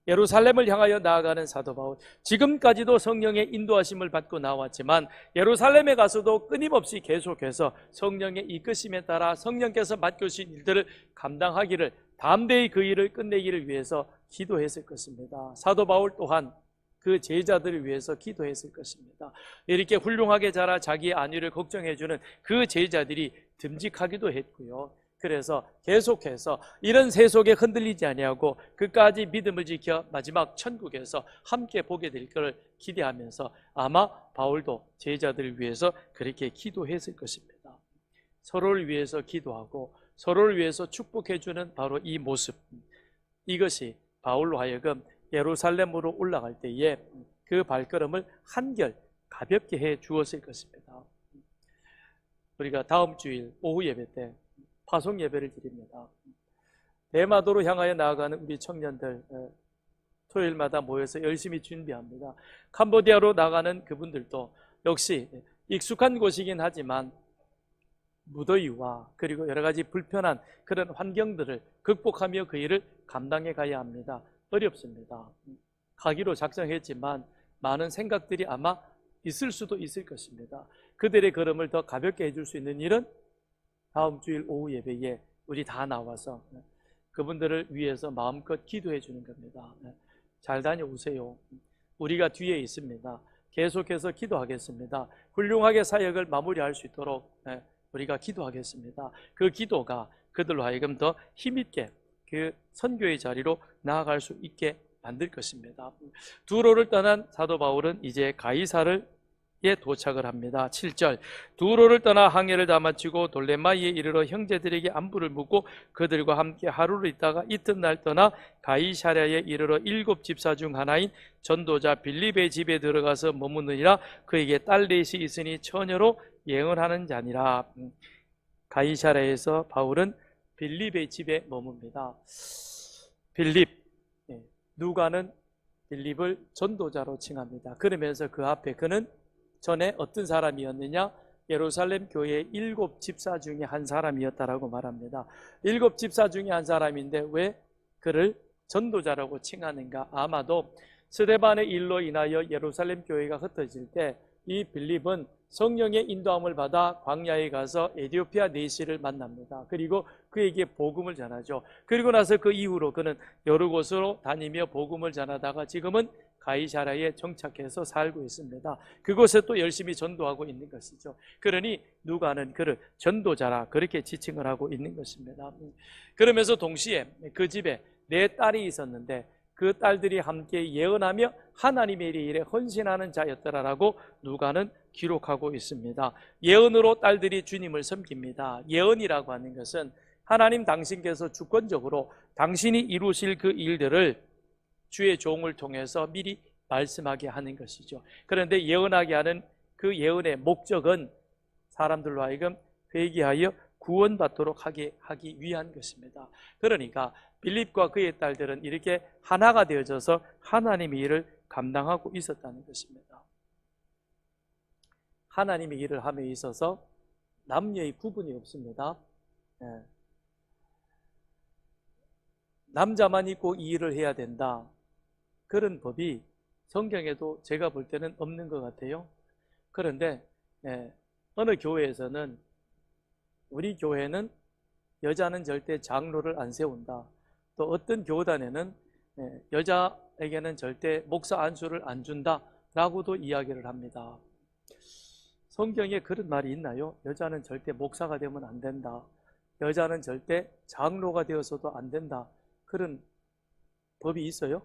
예루살렘을 향하여 나아가는 사도 바울, 지금까지도 성령의 인도하심을 받고 나왔지만 예루살렘에 가서도 끊임없이 계속해서 성령의 이끄심에 따라 성령께서 맡겨주신 일들을 감당하기를, 담대히 그 일을 끝내기를 위해서 기도했을 것입니다. 사도 바울 또한 그 제자들을 위해서 기도했을 것입니다. 이렇게 훌륭하게 자라 자기의 안위를 걱정해주는 그 제자들이 듬직하기도 했고요. 그래서 계속해서 이런 세속에 흔들리지 아니하고 끝까지 믿음을 지켜 마지막 천국에서 함께 보게 될 것을 기대하면서 아마 바울도 제자들을 위해서 그렇게 기도했을 것입니다. 서로를 위해서 기도하고 서로를 위해서 축복해주는 바로 이 모습, 이것이 바울로 하여금 예루살렘으로 올라갈 때에 그 발걸음을 한결 가볍게 해 주었을 것입니다. 우리가 다음 주일 오후 예배 때 파송 예배를 드립니다. 대마도로 향하여 나아가는 우리 청년들 토요일마다 모여서 열심히 준비합니다. 캄보디아로 나가는 그분들도 역시 익숙한 곳이긴 하지만 무더위와 그리고 여러 가지 불편한 그런 환경들을 극복하며 그 일을 감당해 가야 합니다. 어렵습니다. 가기로 작정했지만 많은 생각들이 아마 있을 수도 있을 것입니다. 그들의 걸음을 더 가볍게 해줄 수 있는 일은 다음 주일 오후 예배에 우리 다 나와서 그분들을 위해서 마음껏 기도해 주는 겁니다. 잘 다녀오세요. 우리가 뒤에 있습니다. 계속해서 기도하겠습니다. 훌륭하게 사역을 마무리할 수 있도록 우리가 기도하겠습니다. 그 기도가 그들로 하여금 더 힘있게 그 선교의 자리로 나아갈 수 있게 만들 것입니다. 두로를 떠난 사도 바울은 이제 가이사르에 도착을 합니다. 7절, 두로를 떠나 항해를 다 마치고 돌레마이에 이르러 형제들에게 안부를 묻고 그들과 함께 하루를 있다가 이튿날 떠나 가이사랴에 이르러 7 집사 중 하나인 전도자 빌립의 집에 들어가서 머무느니라. 그에게 딸 넷이 있으니 처녀로 예언하는 자니라. 가이사랴에서 바울은 빌립의 집에 머뭅니다. 빌립, 누가는 빌립을 전도자로 칭합니다. 그러면서 그 앞에 그는 전에 어떤 사람이었느냐? 예루살렘 교회의 7 집사 중에 한 사람이었다라고 말합니다. 7 집사 중에 한 사람인데 왜 그를 전도자라고 칭하는가? 아마도 스데반의 일로 인하여 예루살렘 교회가 흩어질 때 이 빌립은 성령의 인도함을 받아 광야에 가서 에디오피아 내시를 만납니다. 그리고 그에게 복음을 전하죠. 그리고 나서 그 이후로 그는 여러 곳으로 다니며 복음을 전하다가 지금은 가이사라에 정착해서 살고 있습니다. 그곳에 또 열심히 전도하고 있는 것이죠. 그러니 누가는 그를 전도자라 그렇게 지칭을 하고 있는 것입니다. 그러면서 동시에 그 집에 네 딸이 있었는데 그 딸들이 함께 예언하며 하나님의 일에 헌신하는 자였더라라고 누가는 기록하고 있습니다. 예언으로 딸들이 주님을 섬깁니다. 예언이라고 하는 것은 하나님 당신께서 주권적으로 당신이 이루실 그 일들을 주의 종을 통해서 미리 말씀하게 하는 것이죠. 그런데 예언하게 하는 그 예언의 목적은 사람들로 하여금 회개하여 구원받도록 하기 위한 것입니다. 그러니까 빌립과 그의 딸들은 이렇게 하나가 되어져서 하나님의 일을 감당하고 있었다는 것입니다. 하나님의 일을 함에 있어서 남녀의 구분이 없습니다. 남자만 있고 이 일을 해야 된다, 그런 법이 성경에도 제가 볼 때는 없는 것 같아요. 그런데 어느 교회에서는 우리 교회는 여자는 절대 장로를 안 세운다, 또 어떤 교단에는 여자에게는 절대 목사 안수를 안 준다 라고도 이야기를 합니다. 성경에 그런 말이 있나요? 여자는 절대 목사가 되면 안 된다, 여자는 절대 장로가 되어서도 안 된다, 그런 법이 있어요?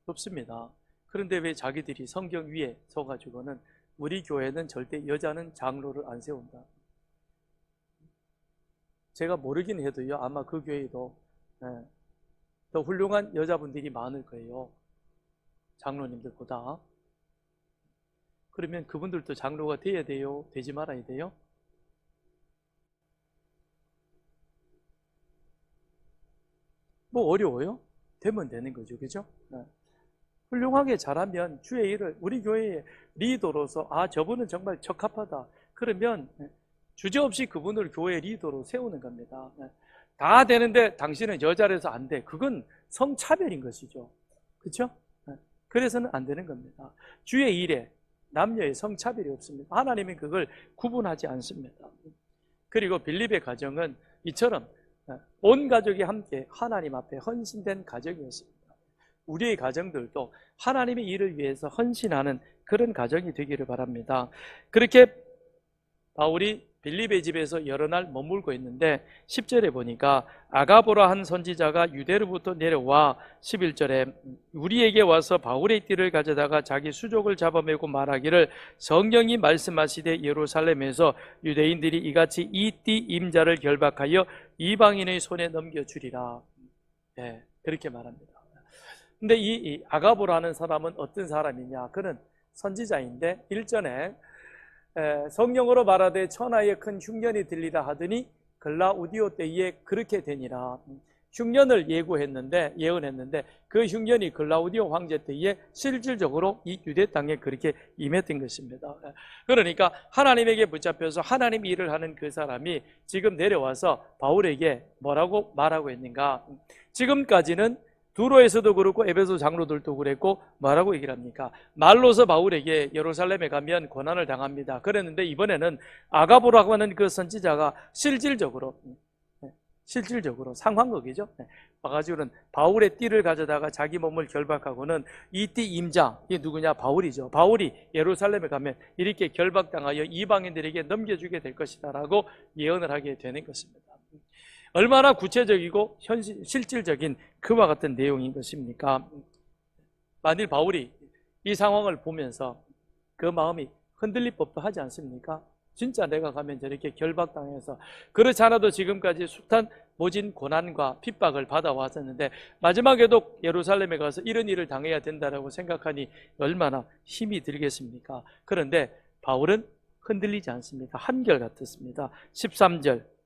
없습니다. 그런데 왜 자기들이 성경 위에 서가지고는 우리 교회는 절대 여자는 장로를 안 세운다. 제가 모르긴 해도요, 아마 그 교회에도 더 훌륭한 여자분들이 많을 거예요. 장로님들보다. 그러면 그분들도 장로가 돼야 돼요? 되지 말아야 돼요? 뭐 어려워요? 되면 되는 거죠. 그죠? 훌륭하게 잘하면 주의 일을 우리 교회의 리더로서 저분은 정말 적합하다, 그러면 주저없이 그분을 교회 리더로 세우는 겁니다. 다 되는데 당신은 여자라서 안 돼, 그건 성차별인 것이죠. 그렇죠? 그래서는 안 되는 겁니다. 주의 일에 남녀의 성차별이 없습니다. 하나님은 그걸 구분하지 않습니다. 그리고 빌립의 가정은 이처럼 온 가족이 함께 하나님 앞에 헌신된 가정이었습니다. 우리의 가정들도 하나님의 일을 위해서 헌신하는 그런 가정이 되기를 바랍니다. 그렇게 바울이 빌립의 집에서 여러 날 머물고 있는데 10절에 보니까 아가보라 한 선지자가 유대로부터 내려와 11절에 우리에게 와서 바울의 띠를 가져다가 자기 수족을 잡아매고 말하기를 성령이 말씀하시되 예루살렘에서 유대인들이 이같이 이 띠 임자를 결박하여 이방인의 손에 넘겨주리라. 그렇게 말합니다. 근데 이 아가보라는 사람은 어떤 사람이냐? 그는 선지자인데 일전에 성령으로 말하되 천하에 큰 흉년이 들리라 하더니 글라우디오 때에 그렇게 되니라. 흉년을 예언했는데 그 흉년이 글라우디오 황제 때에 실질적으로 이 유대 땅에 그렇게 임했던 것입니다. 그러니까 하나님에게 붙잡혀서 하나님 일을 하는 그 사람이 지금 내려와서 바울에게 뭐라고 말하고 있는가? 지금까지는 두로에서도 그렇고 에베소 장로들도 그랬고 뭐라고 얘기를 합니까? 말로서 바울에게 예루살렘에 가면 고난을 당합니다. 그랬는데 이번에는 아가보라고 하는 그 선지자가 실질적으로 상황극이죠. 와가지고는 바울의 띠를 가져다가 자기 몸을 결박하고는 이 띠 임자, 이게 누구냐? 바울이죠. 바울이 예루살렘에 가면 이렇게 결박당하여 이방인들에게 넘겨주게 될 것이다 라고 예언을 하게 되는 것입니다. 얼마나 구체적이고 실질적인 그와 같은 내용인 것입니까? 만일 바울이 이 상황을 보면서 그 마음이 흔들릴 법도 하지 않습니까? 진짜 내가 가면 저렇게 결박당해서, 그렇지 않아도 지금까지 숱한 모진 고난과 핍박을 받아왔었는데 마지막에도 예루살렘에 가서 이런 일을 당해야 된다고 생각하니 얼마나 힘이 들겠습니까? 그런데 바울은 흔들리지 않습니다. 한결같았습니다. 13절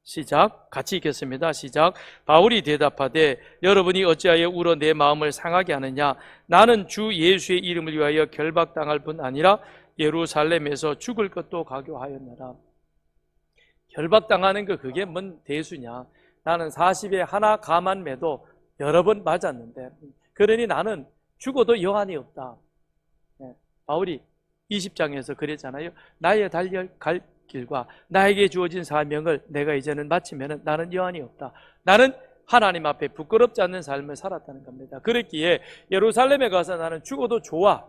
시작, 같이 읽겠습니다. 시작. 바울이 대답하되 여러분이 어찌하여 울어 내 마음을 상하게 하느냐? 나는 주 예수의 이름을 위하여 결박당할 뿐 아니라 예루살렘에서 죽을 것도 각오하였노라. 결박당하는 거 그게 뭔 대수냐? 나는 40에 하나 감한 매도 여러 번 맞았는데 그러니 나는 죽어도 여한이 없다. 바울이 20장에서 그랬잖아요. 나의 달려갈 길과 나에게 주어진 사명을 내가 이제는 마치면 나는 여한이 없다. 나는 하나님 앞에 부끄럽지 않는 삶을 살았다는 겁니다. 그랬기에 예루살렘에 가서 나는 죽어도 좋아.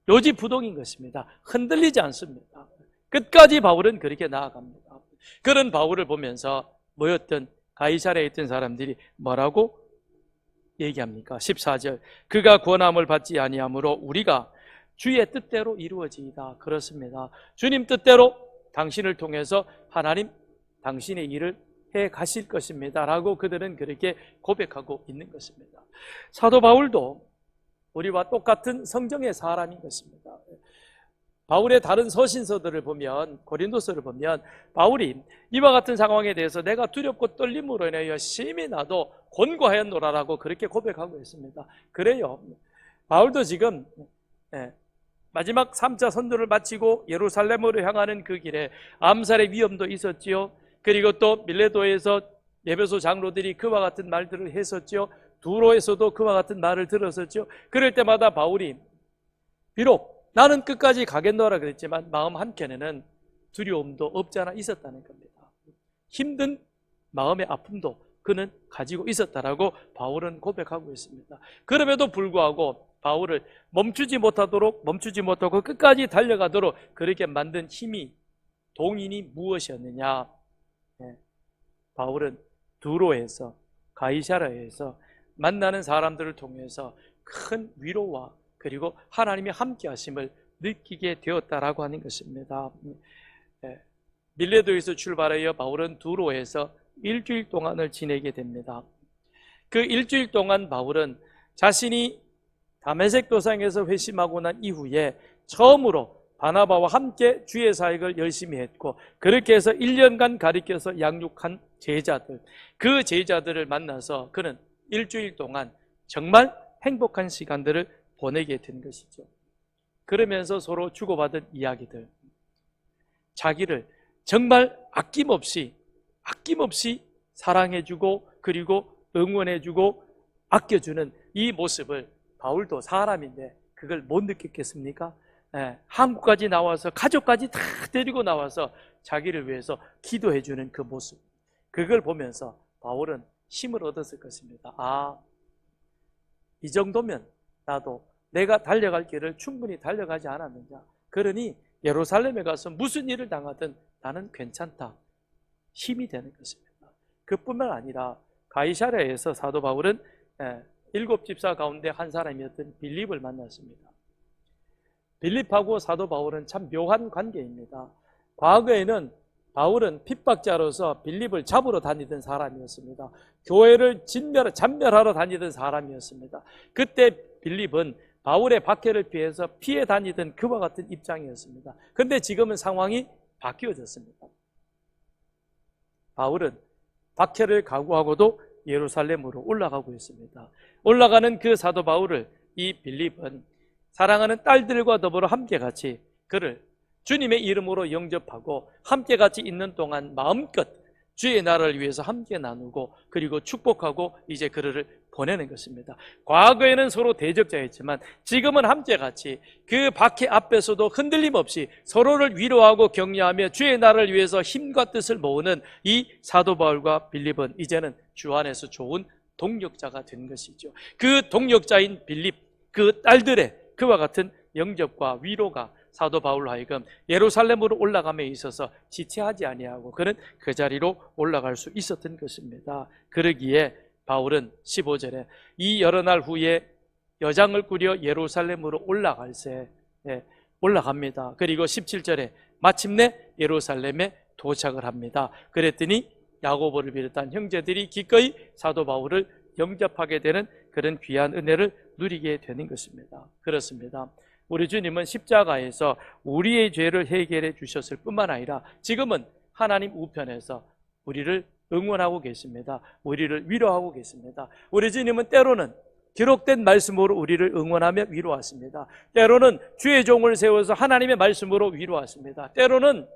요지부동인 것입니다. 흔들리지 않습니다. 끝까지 바울은 그렇게 나아갑니다. 그런 바울을 보면서 모였던 가이사랴에 있던 사람들이 뭐라고 얘기합니까? 14절, 그가 권함을 받지 아니하므로 우리가 주의 뜻대로 이루어지이다. 그렇습니다. 주님 뜻대로 당신을 통해서 하나님 당신의 일을 해 가실 것입니다 라고 그들은 그렇게 고백하고 있는 것입니다. 사도 바울도 우리와 똑같은 성정의 사람인 것입니다. 바울의 다른 서신서들을 보면, 고린도서를 보면 바울이 이와 같은 상황에 대해서 내가 두렵고 떨림으로 인하여 심히 나도 곤고하였노라라고 그렇게 고백하고 있습니다. 그래요. 바울도 지금 마지막 3차 선도를 마치고 예루살렘으로 향하는 그 길에 암살의 위험도 있었지요. 그리고 또 밀레도에서 에베소 장로들이 그와 같은 말들을 했었죠. 두로에서도 그와 같은 말을 들었었죠. 그럴 때마다 바울이 비록 나는 끝까지 가겠노라 그랬지만 마음 한켠에는 두려움도 없지 않아 있었다는 겁니다. 힘든 마음의 아픔도 그는 가지고 있었다라고 바울은 고백하고 있습니다. 그럼에도 불구하고 바울을 멈추지 못하고 끝까지 달려가도록 그렇게 만든 힘이, 동인이 무엇이었느냐? 바울은 두로에서, 가이사랴에서 만나는 사람들을 통해서 큰 위로와 그리고 하나님의 함께 하심을 느끼게 되었다라고 하는 것입니다. 밀레도에서 출발하여 바울은 두로에서 일주일 동안을 지내게 됩니다. 그 일주일 동안 바울은 자신이 다메섹 도상에서 회심하고 난 이후에 처음으로 바나바와 함께 주의 사역을 열심히 했고, 그렇게 해서 1년간 가르쳐서 양육한 제자들, 그 제자들을 만나서 그는 일주일 동안 정말 행복한 시간들을 보내게 된 것이죠. 그러면서 서로 주고받은 이야기들, 자기를 정말 아낌없이 사랑해주고 그리고 응원해주고 아껴주는 이 모습을 바울도 사람인데 그걸 못 느꼈겠습니까? 한국까지 나와서 가족까지 다 데리고 나와서 자기를 위해서 기도해주는 그 모습, 그걸 보면서 바울은 힘을 얻었을 것입니다. 이 정도면 나도 내가 달려갈 길을 충분히 달려가지 않았느냐, 그러니 예루살렘에 가서 무슨 일을 당하든 나는 괜찮다, 힘이 되는 것입니다. 그뿐만 아니라 가이사랴에서 사도 바울은 7집사 가운데 한 사람이었던 빌립을 만났습니다. 빌립하고 사도 바울은 참 묘한 관계입니다. 과거에는 바울은 핍박자로서 빌립을 잡으러 다니던 사람이었습니다. 교회를 잔멸하러 다니던 사람이었습니다. 그때 빌립은 바울의 박해를 피해서 피해 다니던 그와 같은 입장이었습니다. 그런데 지금은 상황이 바뀌어졌습니다. 바울은 박해를 각오하고도 예루살렘으로 올라가고 있습니다. 올라가는 그 사도 바울을 이 빌립은 사랑하는 딸들과 더불어 함께 같이 그를 주님의 이름으로 영접하고 함께 같이 있는 동안 마음껏 주의 나라를 위해서 함께 나누고 그리고 축복하고 이제 그를 보내는 것입니다. 과거에는 서로 대적자였지만 지금은 함께 같이 그 박해 앞에서도 흔들림 없이 서로를 위로하고 격려하며 주의 나라를 위해서 힘과 뜻을 모으는 이 사도 바울과 빌립은 이제는 주 안에서 좋은 동력자가 된 것이죠. 그 동력자인 빌립, 그 딸들의 그와 같은 영접과 위로가 사도 바울로 하여금 예루살렘으로 올라감에 있어서 지체하지 아니하고 그는 그 자리로 올라갈 수 있었던 것입니다. 그러기에 바울은 15절에 이 여러 날 후에 여장을 꾸려 예루살렘으로 올라갈새 올라갑니다. 그리고 17절에 마침내 예루살렘에 도착을 합니다. 그랬더니 야고보를 비롯한 형제들이 기꺼이 사도 바울을 영접하게 되는 그런 귀한 은혜를 누리게 되는 것입니다. 그렇습니다. 우리 주님은 십자가에서 우리의 죄를 해결해 주셨을 뿐만 아니라 지금은 하나님 우편에서 우리를 응원하고 계십니다. 우리를 위로하고 계십니다. 우리 주님은 때로는 기록된 말씀으로 우리를 응원하며 위로하십니다. 때로는 주의 종을 세워서 하나님의 말씀으로 위로하십니다. 때로는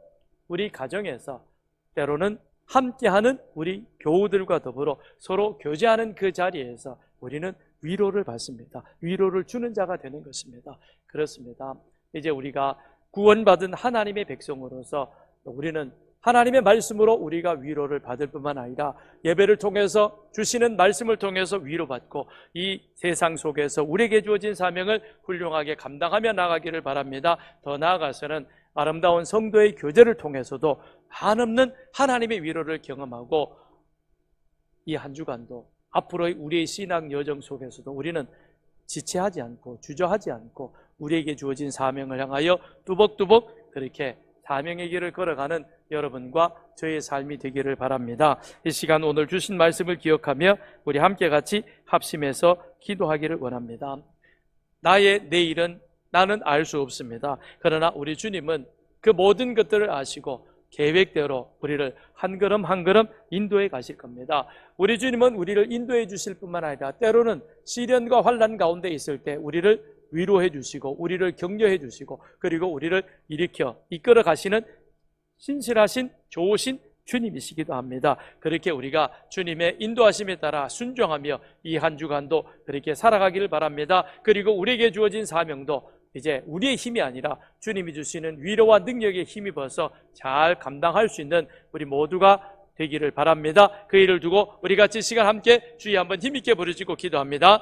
우리 가정에서, 때로는 함께하는 우리 교우들과 더불어 서로 교제하는 그 자리에서 우리는 위로를 받습니다. 위로를 주는 자가 되는 것입니다. 그렇습니다. 이제 우리가 구원받은 하나님의 백성으로서 우리는 하나님의 말씀으로 우리가 위로를 받을 뿐만 아니라 예배를 통해서 주시는 말씀을 통해서 위로받고 이 세상 속에서 우리에게 주어진 사명을 훌륭하게 감당하며 나가기를 바랍니다. 더 나아가서는 아름다운 성도의 교제를 통해서도 한없는 하나님의 위로를 경험하고 이 한 주간도 앞으로의 우리의 신앙 여정 속에서도 우리는 지체하지 않고 주저하지 않고 우리에게 주어진 사명을 향하여 뚜벅뚜벅 그렇게 사명의 길을 걸어가는 여러분과 저의 삶이 되기를 바랍니다. 이 시간 오늘 주신 말씀을 기억하며 우리 함께 같이 합심해서 기도하기를 원합니다. 나의 내일은 나는 알 수 없습니다. 그러나 우리 주님은 그 모든 것들을 아시고 계획대로 우리를 한 걸음 한 걸음 인도해 가실 겁니다. 우리 주님은 우리를 인도해 주실 뿐만 아니라 때로는 시련과 환난 가운데 있을 때 우리를 위로해 주시고 우리를 격려해 주시고 그리고 우리를 일으켜 이끌어 가시는 신실하신 좋으신 주님이시기도 합니다. 그렇게 우리가 주님의 인도하심에 따라 순종하며 이 한 주간도 그렇게 살아가기를 바랍니다. 그리고 우리에게 주어진 사명도 이제 우리의 힘이 아니라 주님이 주시는 위로와 능력에 힘입어서 잘 감당할 수 있는 우리 모두가 되기를 바랍니다. 그 일을 두고 우리 같이 시간 함께 주의 한번 힘있게 부르짖고 기도합니다.